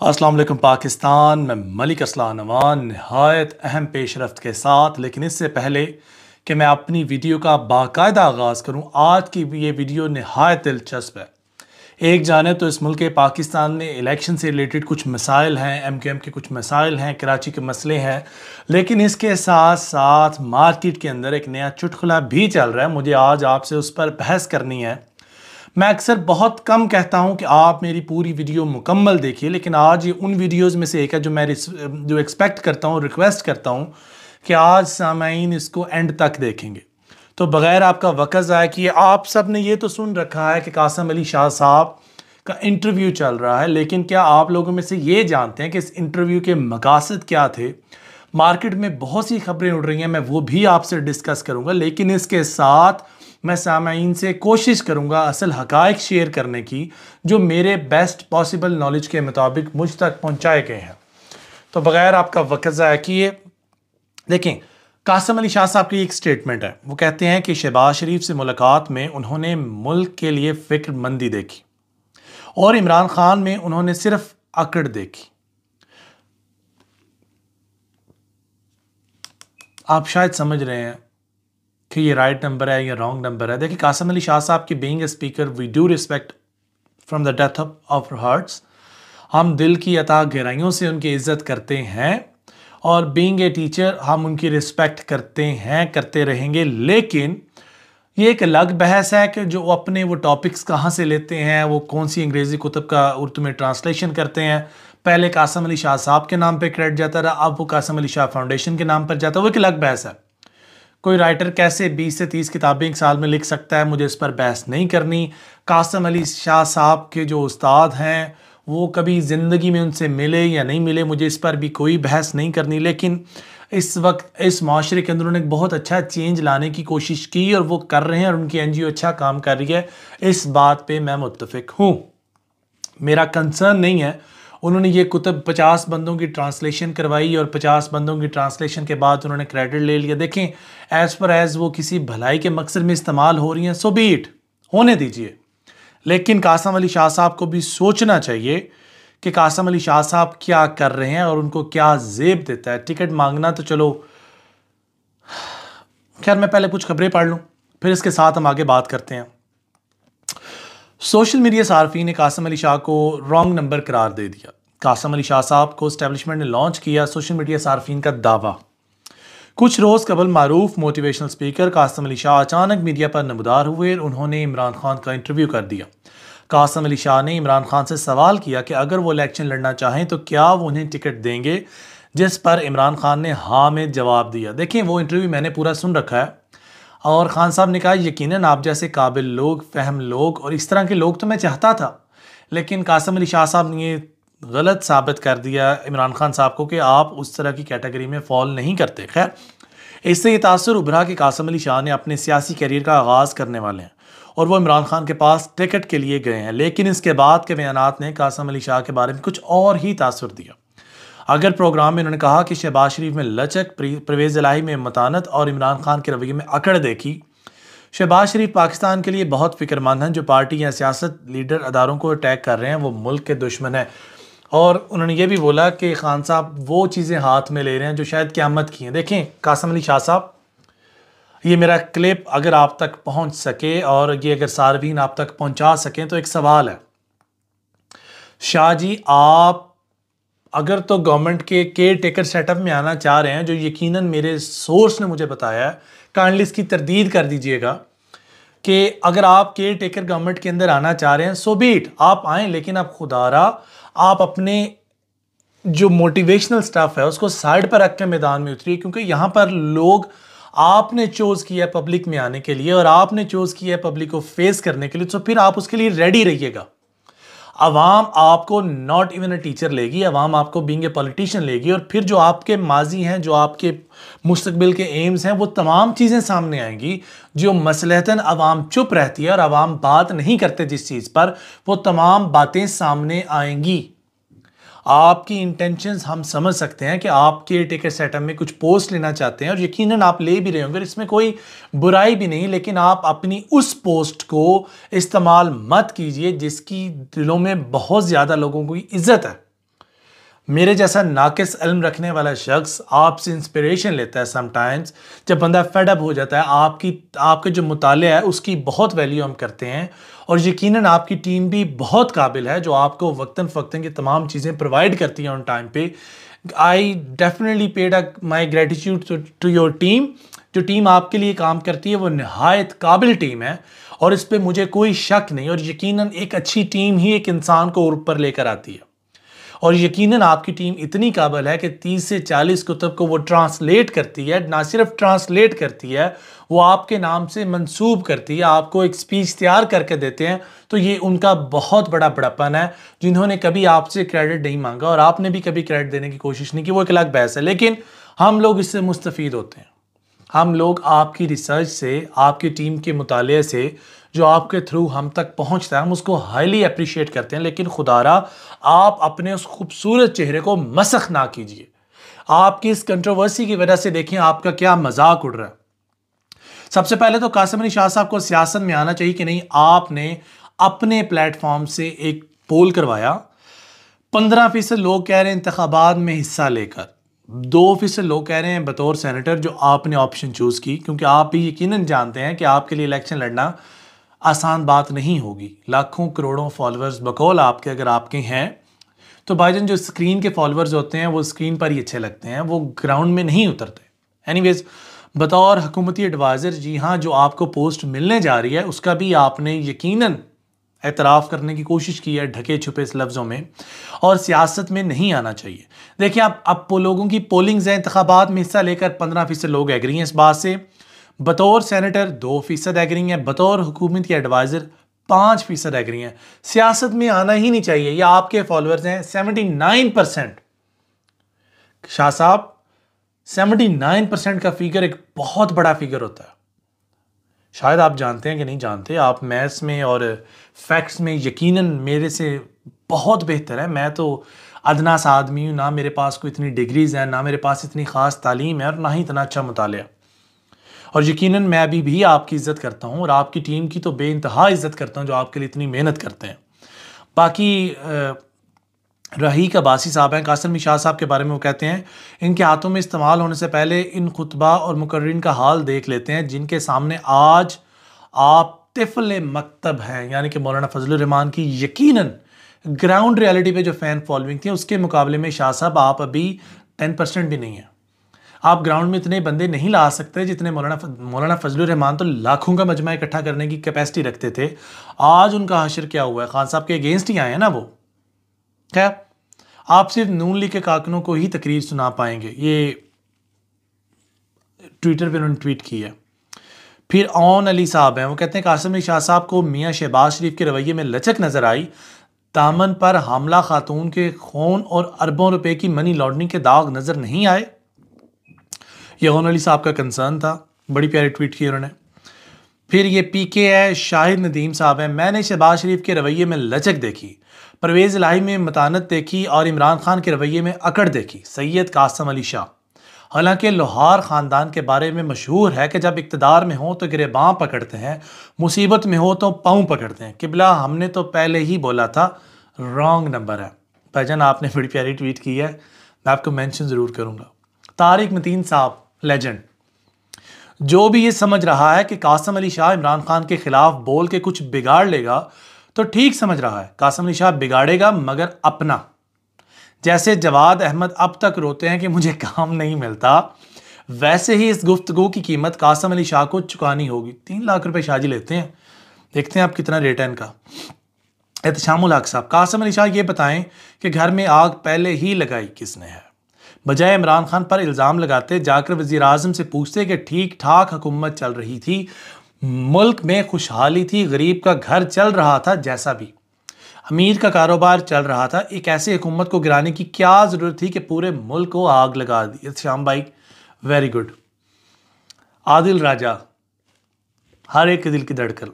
अस्सलाम वालेकुम पाकिस्तान में मलिक असलान नवान नहायत अहम पेशरफ्त के साथ। लेकिन इससे पहले कि मैं अपनी वीडियो का बाकायदा आगाज़ करूं, आज की ये वीडियो नहायत दिलचस्प है। एक जाने तो इस मुल्क पाकिस्तान में इलेक्शन से रिलेटेड कुछ मसाइल हैं, MQM के कुछ मसाइल हैं, कराची के मसले हैं, लेकिन इसके साथ साथ मार्केट के अंदर एक नया चुटकुला भी चल रहा है। मुझे आज आपसे उस पर बहस करनी है। मैं अक्सर बहुत कम कहता हूं कि आप मेरी पूरी वीडियो मुकम्मल देखिए, लेकिन आज ये उन वीडियोस में से एक है जो एक्सपेक्ट करता हूं, रिक्वेस्ट करता हूं कि आज सामाईन इसको एंड तक देखेंगे। तो बग़ैर आपका वक्त ज़ाया किए, आप सब ने ये तो सुन रखा है कि कासिम अली शाह साहब का इंटरव्यू चल रहा है, लेकिन क्या आप लोगों में से ये जानते हैं कि इस इंटरव्यू के मकासद क्या थे? मार्केट में बहुत सी खबरें उड़ रही हैं, मैं वो भी आपसे डिस्कस करूँगा, लेकिन इसके साथ मैं सामाईन से कोशिश करूंगा असल हकायक शेयर करने की, जो मेरे बेस्ट पॉसिबल नॉलेज के मुताबिक मुझ तक पहुंचाए गए हैं। तो बगैर आपका वक्त ज़ाया किए देखें, कासिम अली शाह साहब की एक स्टेटमेंट है। वो कहते हैं कि शहबाज शरीफ से मुलाकात में उन्होंने मुल्क के लिए फिक्रमंदी देखी और इमरान खान में उन्होंने सिर्फ अकड़ देखी। आप शायद समझ रहे हैं कि ये राइट नंबर है या रॉन्ग नंबर है। देखिए, कासिम अली शाह साहब की being a speaker we do respect from the depth of hearts. हम दिल की अता गहराइयों से उनकी इज्जत करते हैं और बीइंग ए टीचर हम उनकी रिस्पेक्ट करते हैं, करते रहेंगे। लेकिन ये एक अलग बहस है कि जो अपने वो टॉपिक्स कहाँ से लेते हैं, वो कौन सी अंग्रेज़ी कुतुब का उर्दू में ट्रांसलेशन करते हैं। पहले कासिम अली शाह साहब के नाम पर क्रेडिट जाता रहा, अब वो कासिम अली शाह फाउंडेशन के नाम पर जाता है। वो एक अलग बहस है। कोई राइटर कैसे 20 से 30 किताबें एक साल में लिख सकता है, मुझे इस पर बहस नहीं करनी। कासिम अली शाह साहब के जो उस्ताद हैं वो कभी ज़िंदगी में उनसे मिले या नहीं मिले, मुझे इस पर भी कोई बहस नहीं करनी। लेकिन इस वक्त इस माशरे के अंदर उन्होंने एक बहुत अच्छा चेंज लाने की कोशिश की और वो कर रहे हैं और उनकी NGO अच्छा काम कर रही है। इस बात पर मैं मुत्तफिक हूँ। मेरा कंसर्न नहीं है उन्होंने ये कुतुब 50 बंदों की ट्रांसलेशन करवाई और 50 बंदों की ट्रांसलेशन के बाद उन्होंने क्रेडिट ले लिया। देखें, एज़ पर एज़ वो किसी भलाई के मकसद में इस्तेमाल हो रही हैं, सो बी इट, होने दीजिए। लेकिन कासिम अली शाह साहब को भी सोचना चाहिए कि कासिम अली शाह साहब क्या कर रहे हैं और उनको क्या जेब देता है। टिकट मांगना तो चलो, खैर मैं पहले कुछ खबरें पढ़ लूँ, फिर इसके साथ हम आगे बात करते हैं। सोशल मीडिया सार्फिन ने कासिम अली शाह को रॉन्ग नंबर करार दे दिया। कासिम अली शाह साहब को एस्टेब्लिशमेंट ने लॉन्च किया सोशल मीडिया सार्फिन का दावा। कुछ रोज़ कबल मारूफ मोटिवेशनल स्पीकर कासिम अली शाह अचानक मीडिया पर नमदार हुए। उन्होंने इमरान खान का इंटरव्यू कर दिया। कासिम अली शाह ने इमरान खान से सवाल किया कि अगर वो इलेक्शन लड़ना चाहें तो क्या वो उन्हें टिकट देंगे, जिस पर इमरान खान ने हाँ में जवाब दिया। देखिए, वो इंटरव्यू मैंने पूरा सुन रखा है और खान साहब ने कहा यकीनन आप जैसे काबिल लोग, फहम लोग और इस तरह के लोग तो मैं चाहता था, लेकिन कासिम अली शाह साहब ने ये गलत साबित कर दिया इमरान खान साहब को कि आप उस तरह की कैटेगरी में फॉल नहीं करते। खैर, इससे ये तासुर उभरा कि कासिम अली शाह ने अपने सियासी करियर का आगाज़ करने वाले हैं और वो इमरान खान के पास टिकट के लिए गए हैं। लेकिन इसके बाद के बयानात ने कासिम अली शाह के बारे में कुछ और ही तासुर दिया। अगर प्रोग्राम में उन्होंने कहा कि शहबाज शरीफ में लचक, परवेज़ इलाही में मतानत और इमरान खान के रवैये में अकड़ देखी। शहबाज शरीफ पाकिस्तान के लिए बहुत फिक्रमंद हैं। जो पार्टी या सियासत लीडर अदारों को अटैक कर रहे हैं वो मुल्क के दुश्मन हैं। और उन्होंने ये भी बोला कि खान साहब वो चीज़ें हाथ में ले रहे हैं जो शायद क़यामत की हैं। देखें कासिम अली शाह साहब, ये मेरा क्लिप अगर आप तक पहुंच सके और ये अगर सार्फिन आप तक पहुंचा सकें तो एक सवाल है, शाह जी आप अगर तो गवर्नमेंट के केयर टेकर सेटअप में आना चाह रहे हैं, जो यकीनन मेरे सोर्स ने मुझे बताया है, काइंडली इसकी तरदीद कर दीजिएगा कि अगर आप केयर टेकर गवर्नमेंट के अंदर आना चाह रहे हैं सो बी इट, आप आएँ, लेकिन आप खुदारा आप अपने जो मोटिवेशनल स्टफ है उसको साइड पर रख के मैदान में उतरिए, क्योंकि यहाँ पर लोग आपने चूज़ किया है पब्लिक में आने के लिए और आपने चूज़ किया है पब्लिक को फेस करने के लिए, तो फिर आप उसके लिए रेडी रहिएगा। अवाम आपको नॉट इवन अ टीचर लेगी, अवाम आपको बीइंग ए पॉलिटिशियन लेगी और फिर जो आपके माजी हैं, जो आपके मुस्तकबिल के एम्स हैं, वो तमाम चीज़ें सामने आएंगी जो मसलहतन अवाम चुप रहती है और अवाम बात नहीं करते जिस चीज़ पर, वो तमाम बातें सामने आएंगी। आपकी इंटेंशंस हम समझ सकते हैं कि आप केयर टेकर सेटअप में कुछ पोस्ट लेना चाहते हैं और यकीनन आप ले भी रहे होंगे, इसमें कोई बुराई भी नहीं, लेकिन आप अपनी उस पोस्ट को इस्तेमाल मत कीजिए जिसकी दिलों में बहुत ज़्यादा लोगों की इज्जत है। मेरे जैसा नाकिस इल्म रखने वाला शख्स आपसे इंस्पिरेशन लेता है समटाइम्स। जब बंदा फेड अप हो जाता है, आपके जो मुताले है उसकी बहुत वैल्यू हम करते हैं, और यकीनन आपकी टीम भी बहुत काबिल है जो आपको वक्तन फ़क्तन की तमाम चीज़ें प्रोवाइड करती हैं ऑन टाइम पे। I definitely paid my gratitude to your team. जो टीम आपके लिए काम करती है वो नहायत काबिल टीम है, और इस पर मुझे कोई शक नहीं। और यकीनन एक अच्छी टीम ही एक इंसान को ऊपर लेकर आती है, और यकीनन आपकी टीम इतनी काबिल है कि 30 से 40 कुतुब को वो ट्रांसलेट करती है। ना सिर्फ ट्रांसलेट करती है, वो आपके नाम से मंसूब करती है, आपको एक स्पीच तैयार करके देते हैं। तो ये उनका बहुत बड़ा बड़प्पन है, जिन्होंने कभी आपसे क्रेडिट नहीं मांगा और आपने भी कभी क्रेडिट देने की कोशिश नहीं की। वो एक अलग बहस है, लेकिन हम लोग इससे मुस्तफ़ीद होते हैं। हम लोग आपकी रिसर्च से, आपकी टीम के मुताले से जो आपके थ्रू हम तक पहुंचता है, हम उसको हाईली अप्रिशिएट करते हैं। लेकिन खुदारा, आप अपने उस खूबसूरत चेहरे को मसख ना कीजिए। आपकी इस कंट्रोवर्सी की वजह से देखें आपका क्या मजाक उड़ रहा है। सबसे पहले तो कासिम अली शाह साहब को सियासत में आना चाहिए कि नहीं। आपने अपने प्लेटफॉर्म से एक पोल करवाया, 15% लोग कह रहे हैं इंतखाबात में हिस्सा लेकर, 2% लोग कह रहे हैं बतौर सेनेटर, जो आपने ऑप्शन चूज़ की, क्योंकि आप भी यकीनन जानते हैं कि आपके लिए इलेक्शन लड़ना आसान बात नहीं होगी। लाखों करोड़ों फॉलोअर्स बकौल आपके अगर आपके हैं, तो भाईजान जो स्क्रीन के फॉलोअर्स होते हैं वो स्क्रीन पर ही अच्छे लगते हैं, वो ग्राउंड में नहीं उतरते। एनीवेज, बतौर हुकूमती एडवाइज़र, जी हाँ, जो आपको पोस्ट मिलने जा रही है उसका भी आपने यकीनन एतराफ़ करने की कोशिश की है ढके छुपे इस लफ्ज़ों में, और सियासत में नहीं आना चाहिए। देखिए, अब लोगों की पोलिंग्स हैं, इंतखाबात में हिस्सा लेकर 15% लोग एग्री हैं इस बात से। बतौर सेनेटर 2% एग्री हैं, बतौर हुकूमत के एडवाइज़र 5% एग्री हैं। सियासत में आना ही नहीं चाहिए। या आपके फॉलोअर्स हैं 79%। शाह साहब, 79% का फिगर एक बहुत बड़ा फिगर होता है। शायद आप जानते हैं कि नहीं जानते, आप मैथ्स में और फैक्ट्स में यकीनन मेरे से बहुत बेहतर है। मैं तो अदना सा आदमी हूँ, ना मेरे पास कोई इतनी डिग्रीज़ हैं, ना मेरे पास इतनी ख़ास तालीम है, और ना ही इतना अच्छा मुतालिया। और यकीनन मैं अभी भी आपकी इज़्ज़त करता हूँ, और आपकी टीम की तो बेइंतहा इज़्ज़त करता हूँ जो आपके लिए इतनी मेहनत करते हैं। बाकी रहीक अब्बासी साहब हैं, कासिम अली शाह साहब के बारे में वो कहते हैं, इनके हाथों में इस्तेमाल होने से पहले इन खुतबा और मुकर्रिरीन का हाल देख लेते हैं जिनके सामने आज आप तिफ़्ल मकतब हैं, यानी कि मौलाना फजलुर रहमान की यकीनन ग्राउंड रियलिटी पे जो फ़ैन फॉलोइंग थी उसके मुकाबले में शाह साहब आप अभी 10% भी नहीं है। आप ग्राउंड में इतने बंदे नहीं ला सकते जितने मौलाना फजलुर रहमान तो लाखों का मजमा इकट्ठा करने की कैपेसिटी रखते थे। आज उनका हशर क्या हुआ है, खान साहब के अगेंस्ट ही आए हैं ना वो। खैर, आप सिर्फ नून लीग के कारकुनों को ही तकरीर सुना पाएंगे, ये ट्विटर पे उन्होंने ट्वीट की है। फिर ओन अली साहब हैं, वो कहते हैं कासिम अली शाह साहब को मियाँ शहबाज शरीफ के रवैये में लचक नज़र आई, दामन पर हमला, खातून के खून और अरबों रुपए की मनी लॉन्ड्रिंग के दाग नज़र नहीं आए। ये ओन अली साहब का कंसर्न था, बड़ी प्यारी ट्वीट की उन्होंने। फिर ये पीके है, शाहिद नदीम साहब हैं, मैंने शहबाज शरीफ के रवैये में लचक देखी, परवेज़ इलाही में मतानत देखी, और इमरान खान के रवैये में अकड़ देखी। सैयद कासिम अली शाह, हालांकि लोहार ख़ानदान के बारे में मशहूर है कि जब इक़्तिदार में हो तो गिरेबां पकड़ते हैं, मुसीबत में हो तो पाँव पकड़ते हैं। किबला, हमने तो पहले ही बोला था, रॉन्ग नंबर है। भाईजान, आपने बड़ी प्यारी ट्वीट की है, मैं आपको मेंशन ज़रूर करूँगा। तारिक मतीन साहब, लेजेंड, जो भी ये समझ रहा है कि कासिम अली शाह इमरान खान के खिलाफ बोल के कुछ बिगाड़ लेगा तो ठीक समझ रहा है। कासिम अली शाह बिगाड़ेगा मगर अपना। जैसे जवाद अहमद अब तक रोते हैं कि मुझे काम नहीं मिलता, वैसे ही इस गुफ्तगू की कीमत कासिम अली शाह को चुकानी होगी। 3 लाख रुपए शाह जी लेते हैं, देखते हैं आप कितना रेट है इनका। एहतशामुल हक साहब, कासिम अली शाह ये बताएं कि घर में आग पहले ही लगाई किसने है, बजाय इमरान खान पर इल्ज़ाम लगाते जाकर वज़ीर आज़म से पूछते कि ठीक ठाक हुकूमत चल रही थी, मुल्क में खुशहाली थी, गरीब का घर चल रहा था, जैसा भी अमीर का कारोबार चल रहा था। एक ऐसी हुकूमत को गिराने की क्या ज़रूरत थी कि पूरे मुल्क को आग लगा दी। श्याम भाई, वेरी गुड। आदिल राजा, हर एक के दिल की धड़कन।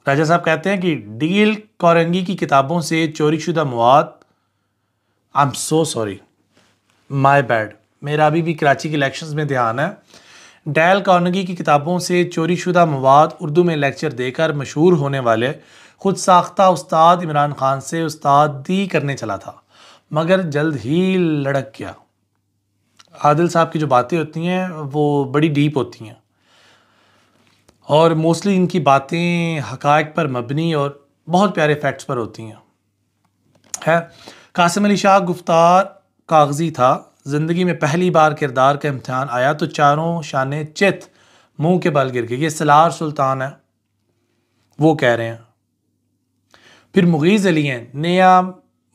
राजा साहब कहते हैं कि डील कौरंगी की किताबों से चोरीशुदा मवाद, I am so sorry, my bad, मेरा अभी भी कराची के इलेक्शंस में ध्यान है। डेल कार्नेगी की किताबों से चोरीशुदा मवाद उर्दू में लेक्चर देकर मशहूर होने वाले खुद साख्ता उस्ताद इमरान खान से उस्तादी करने चला था। मगर जल्द ही लड़क गया। आदिल साहब की जो बातें होती हैं वो बड़ी डीप होती हैं और मोस्टली इनकी बातें हकायक पर मबनी और बहुत प्यारे फैक्ट्स पर होती हैं। है कासिम अली शाह गुफ्तार कागजी था। ज़िंदगी में पहली बार किरदार का इम्तहान आया तो चारों शाने चित मुंह के बल गिर गए। ये सलार सुल्तान है, वो कह रहे हैं। फिर मुगीज़ अली हैं, नया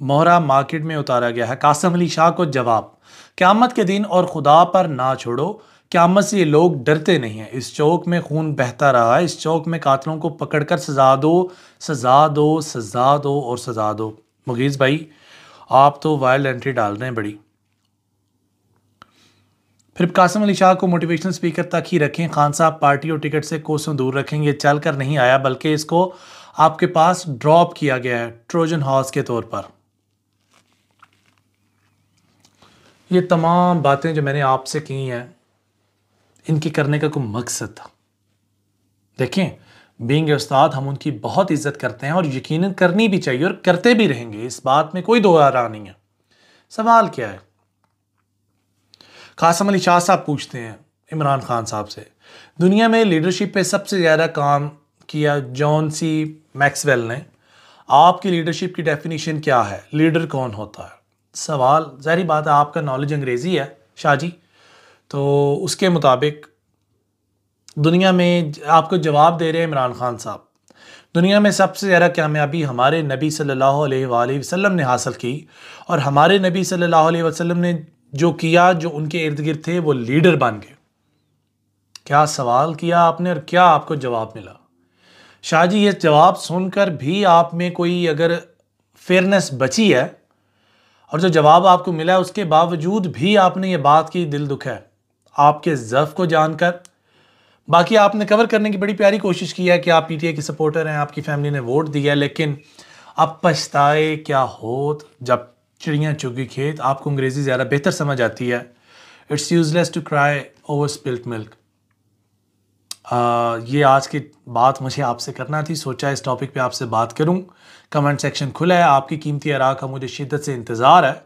मोहरा मार्केट में उतारा गया है। कासिम अली शाह को जवाब, क़यामत के दिन और खुदा पर ना छोड़ो, क़यामत से ये लोग डरते नहीं हैं। इस चौक में खून बहता रहा है, इस चौक में कातलों को पकड़कर सजा दो, सजा दो, सजा दो और सजा दो। मुगीज़ भाई आप तो वाइल्ड एंट्री डाल रहे हैं बड़ी। फिर कासिम अली शाह को मोटिवेशनल स्पीकर तक ही रखें। खान साहब पार्टी और टिकट से कोसों दूर रखेंगे। चल कर नहीं आया बल्कि इसको आपके पास ड्रॉप किया गया है ट्रोजन हॉर्स के तौर पर। ये तमाम बातें जो मैंने आपसे की हैं इनके करने का कोई मकसद था। देखें, बीइंग उस्ताद हम उनकी बहुत इज्जत करते हैं और यकीनन करनी भी चाहिए और करते भी रहेंगे, इस बात में कोई दो राय नहीं है। सवाल क्या है? कासिम अली शाह साहब पूछते हैं इमरान खान साहब से, दुनिया में लीडरशिप पे सबसे ज़्यादा काम किया जॉन सी मैक्सवेल ने। आपकी लीडरशिप की डेफिनेशन क्या है? लीडर कौन होता है? सवाल ज़ाहिर बात है आपका नॉलेज अंग्रेज़ी है शाह जी, तो उसके मुताबिक दुनिया में आपको जवाब दे रहे हैं इमरान खान साहब। दुनिया में सबसे ज़्यादा कामयाबी हमारे नबी सल्लल्लाहु अलैहि वसल्लम ने हासिल की और हमारे नबी सल्लल्लाहु अलैहि वसल्लम ने जो किया, जो उनके इर्द गिर्द थे वो लीडर बन गए। क्या सवाल किया आपने और क्या आपको जवाब मिला? शाह जी ये जवाब सुनकर भी आप में कोई अगर फेयरनेस बची है और जो जवाब आपको मिला है उसके बावजूद भी आपने ये बात की, दिल दुख है आपके ज़फ़ को जानकर। बाकी आपने कवर करने की बड़ी प्यारी कोशिश की है कि आप पीटीआई के सपोर्टर हैं, आपकी फैमिली ने वोट दिया, लेकिन अब पछताए क्या होत जब चिड़ियाँ चुगी खेत। आपको अंग्रेज़ी ज़्यादा बेहतर समझ आती है। It's useless to cry over spilt milk. ये आज की बात मुझे आपसे करना थी, सोचा इस टॉपिक पे आपसे बात करूं। कमेंट सेक्शन खुला है, आपकी कीमती आरा का मुझे शिद्दत से इंतज़ार है।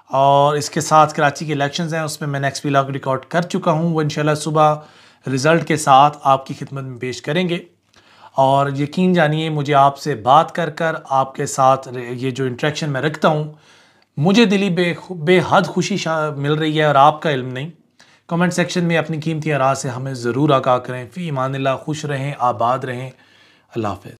और इसके साथ कराची के इलेक्शंस हैं, उसमें मैं नेक्स्ट व्लॉग रिकॉर्ड कर चुका हूं, वो इंशाल्लाह सुबह रिज़ल्ट के साथ आपकी खिदमत में पेश करेंगे। और यकीन जानिए मुझे आपसे बात कर कर आपके साथ ये जो इंटरेक्शन मैं रखता हूँ मुझे दिली बेहद खुशी मिल रही है और आपका इल्म नहीं। कमेंट सेक्शन में अपनी कीमती आरा से हमें ज़रूर आगाह करें। फ़ी ईमानिल्लाह, खुश रहें, आबाद रहें। अल्लाह हाफ़िज़।